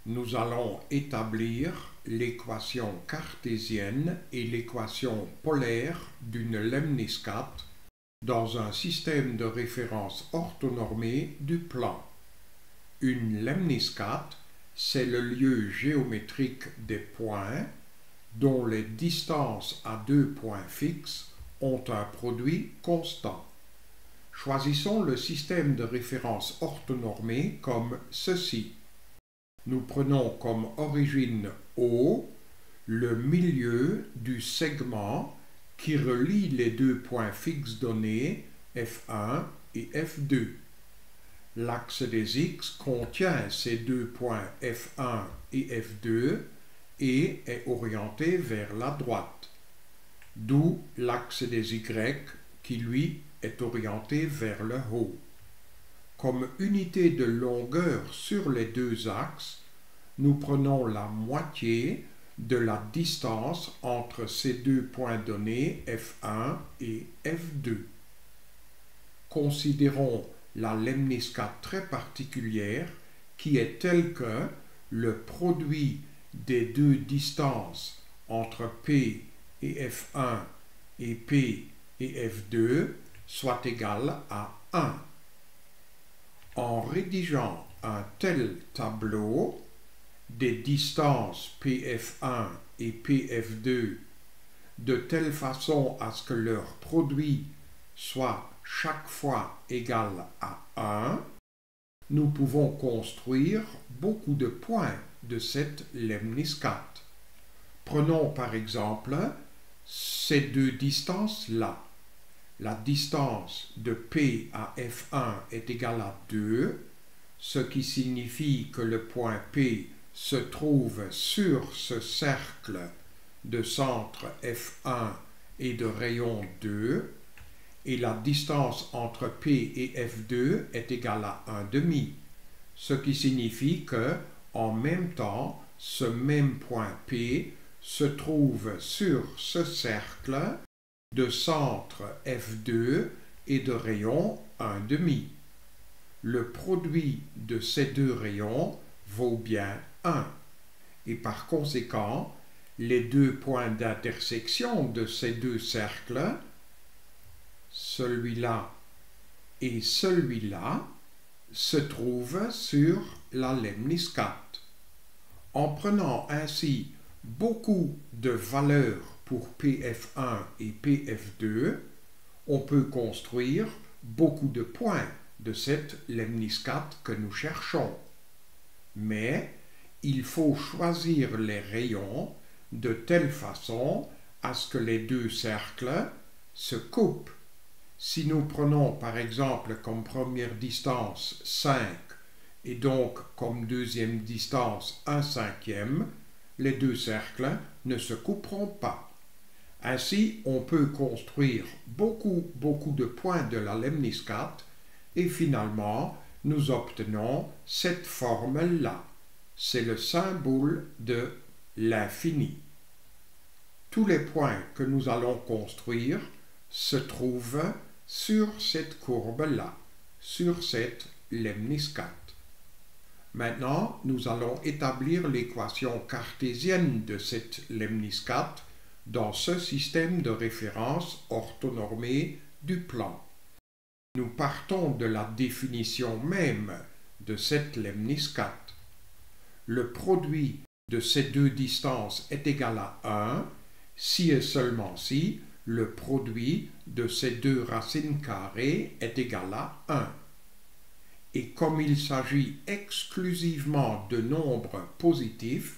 nous allons établir l'équation cartésienne et l'équation polaire d'une lemniscate dans un système de référence orthonormé du plan. Une lemniscate, c'est le lieu géométrique des points dont les distances à deux points fixes ont un produit constant. Choisissons le système de référence orthonormé comme ceci. Nous prenons comme origine O le milieu du segment qui relie les deux points fixes donnés F1 et F2. L'axe des X contient ces deux points F1 et F2 et est orienté vers la droite, d'où l'axe des Y qui lui est orienté vers le haut. Comme unité de longueur sur les deux axes, nous prenons la moitié de la distance entre ces deux points donnés F1 et F2. Considérons la lemniscate très particulière qui est telle que le produit des deux distances entre P et F1 et P et F2 soit égal à 1. En rédigeant un tel tableau des distances PF1 et PF2 de telle façon à ce que leur produit soit chaque fois égal à 1, nous pouvons construire beaucoup de points de cette lemniscate. Prenons par exemple ces deux distances-là. La distance de P à F1 est égale à 2, ce qui signifie que le point P se trouve sur ce cercle de centre F1 et de rayon 2, et la distance entre P et F2 est égale à 1,5, ce qui signifie que, en même temps, ce même point P se trouve sur ce cercle de centre F2 et de rayon 1,5. Le produit de ces deux rayons vaut bien 1, et par conséquent, les deux points d'intersection de ces deux cercles, celui-là et celui-là, se trouvent sur la lemniscate. En prenant ainsi beaucoup de valeurs pour PF1 et PF2, on peut construire beaucoup de points de cette lemniscate que nous cherchons. Mais il faut choisir les rayons de telle façon à ce que les deux cercles se coupent. Si nous prenons par exemple comme première distance 5 et donc comme deuxième distance 1/5, les deux cercles ne se couperont pas. Ainsi, on peut construire beaucoup de points de la lemniscate et finalement, nous obtenons cette forme-là. C'est le symbole de l'infini. Tous les points que nous allons construire se trouvent sur cette courbe-là, sur cette lemniscate. Maintenant, nous allons établir l'équation cartésienne de cette lemniscate dans ce système de référence orthonormé du plan. Nous partons de la définition même de cette lemniscate. Le produit de ces deux distances est égal à 1 si et seulement si le produit de ces deux racines carrées est égal à 1. Et comme il s'agit exclusivement de nombres positifs,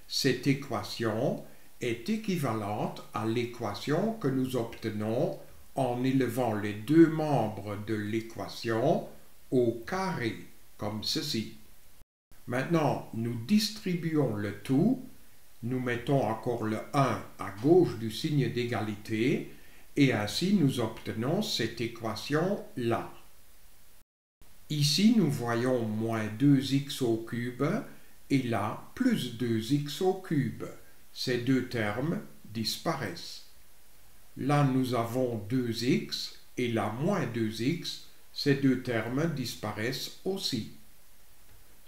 cette équation est équivalente à l'équation que nous obtenons en élevant les deux membres de l'équation au carré, comme ceci. Maintenant, nous distribuons le tout, nous mettons encore le 1 à gauche du signe d'égalité, et ainsi nous obtenons cette équation-là. Ici, nous voyons moins 2x au cube, et là, plus 2x au cube. Ces deux termes disparaissent. Là, nous avons 2x, et là, moins 2x, ces deux termes disparaissent aussi.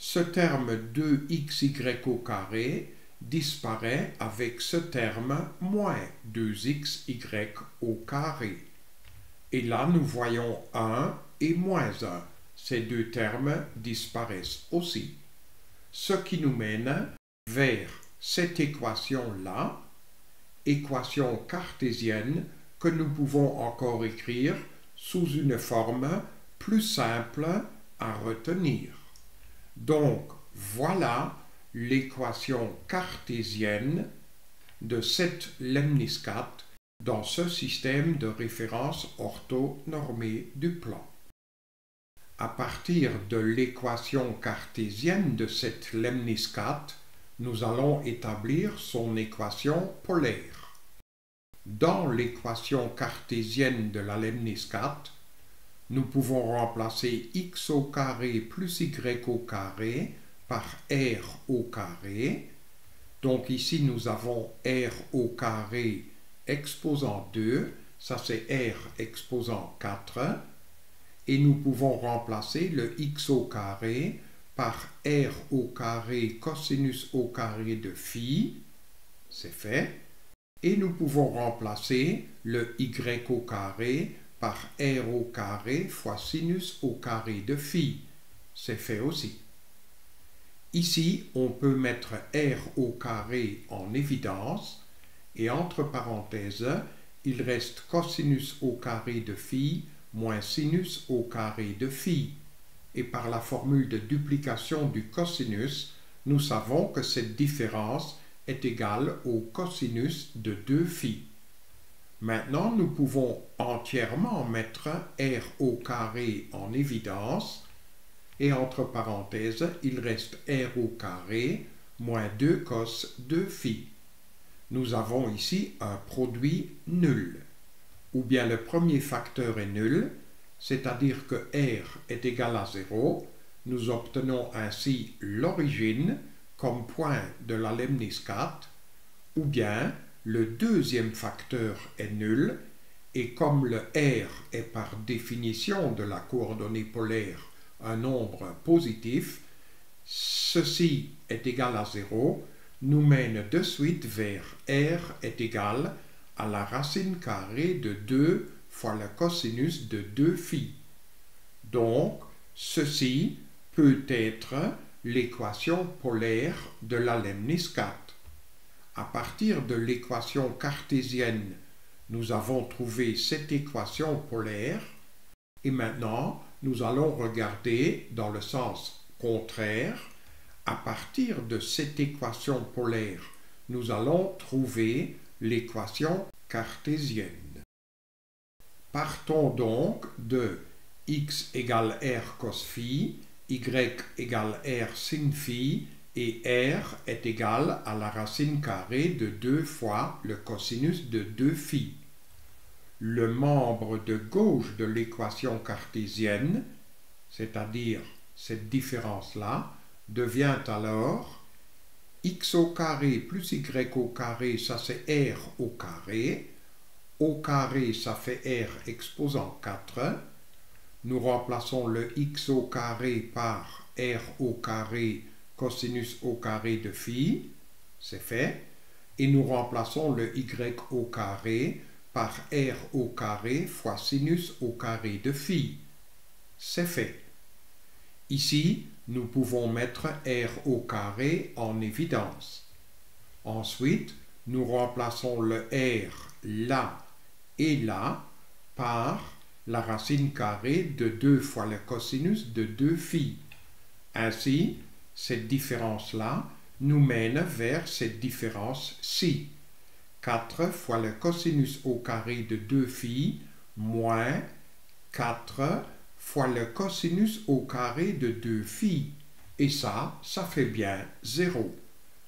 ce terme 2xy au carré disparaît avec ce terme moins 2xy au carré. Et là, nous voyons 1 et moins 1. Ces deux termes disparaissent aussi. Ce qui nous mène vers cette équation-là, équation cartésienne que nous pouvons encore écrire sous une forme plus simple à retenir. Donc, voilà l'équation cartésienne de cette lemniscate dans ce système de référence orthonormée du plan. À partir de l'équation cartésienne de cette lemniscate, nous allons établir son équation polaire. Dans l'équation cartésienne de la lemniscate, nous pouvons remplacer x au carré plus y au carré par r au carré. Donc ici, nous avons r au carré exposant 2, ça c'est r exposant 4. Et nous pouvons remplacer le x au carré par r au carré cosinus au carré de phi, c'est fait. Et nous pouvons remplacer le y au carré par r au carré fois sinus au carré de phi, c'est fait aussi. Ici, on peut mettre r au carré en évidence, et entre parenthèses, il reste cosinus au carré de phi moins sinus au carré de phi. Et par la formule de duplication du cosinus, nous savons que cette différence est égale au cosinus de 2 phi. Maintenant, nous pouvons entièrement mettre r au carré en évidence, et entre parenthèses, il reste r au carré moins 2 cos 2 phi. Nous avons ici un produit nul. Ou bien le premier facteur est nul, c'est-à-dire que r est égal à 0, nous obtenons ainsi l'origine comme point de la lemniscate, ou bien le deuxième facteur est nul, et comme le r est par définition de la coordonnée polaire un nombre positif, ceci est égal à 0, nous mène de suite vers r est égal à la racine carrée de 2 fois le cosinus de 2 phi. Donc, ceci peut être l'équation polaire de la lemniscate. À partir de l'équation cartésienne, nous avons trouvé cette équation polaire, et maintenant, nous allons regarder dans le sens contraire. À partir de cette équation polaire, nous allons trouver l'équation cartésienne. Partons donc de x égale r cos phi, y égale r sin phi, et r est égal à la racine carrée de 2 fois le cosinus de 2 phi. Le membre de gauche de l'équation cartésienne, c'est-à-dire cette différence-là, devient alors x au carré plus y au carré, ça c'est r au carré ça fait r exposant 4, nous remplaçons le x au carré par r au carré cosinus au carré de phi, c'est fait, et nous remplaçons le y au carré par r au carré fois sinus au carré de phi, c'est fait. Ici, nous pouvons mettre r au carré en évidence. Ensuite, nous remplaçons le r là et là par la racine carrée de 2 fois le cosinus de 2 phi. Ainsi, cette différence-là nous mène vers cette différence-ci. 4 fois le cosinus au carré de 2 phi moins 4 fois le cosinus au carré de 2 phi. Et ça fait bien 0.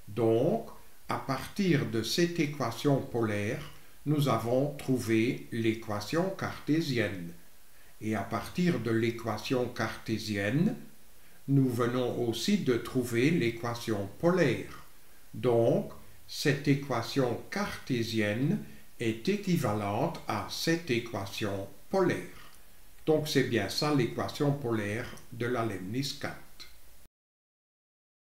Donc, à partir de cette équation polaire, nous avons trouvé l'équation cartésienne. Et à partir de l'équation cartésienne, nous venons aussi de trouver l'équation polaire. Donc, cette équation cartésienne est équivalente à cette équation polaire. Donc c'est bien ça l'équation polaire de la lemniscate.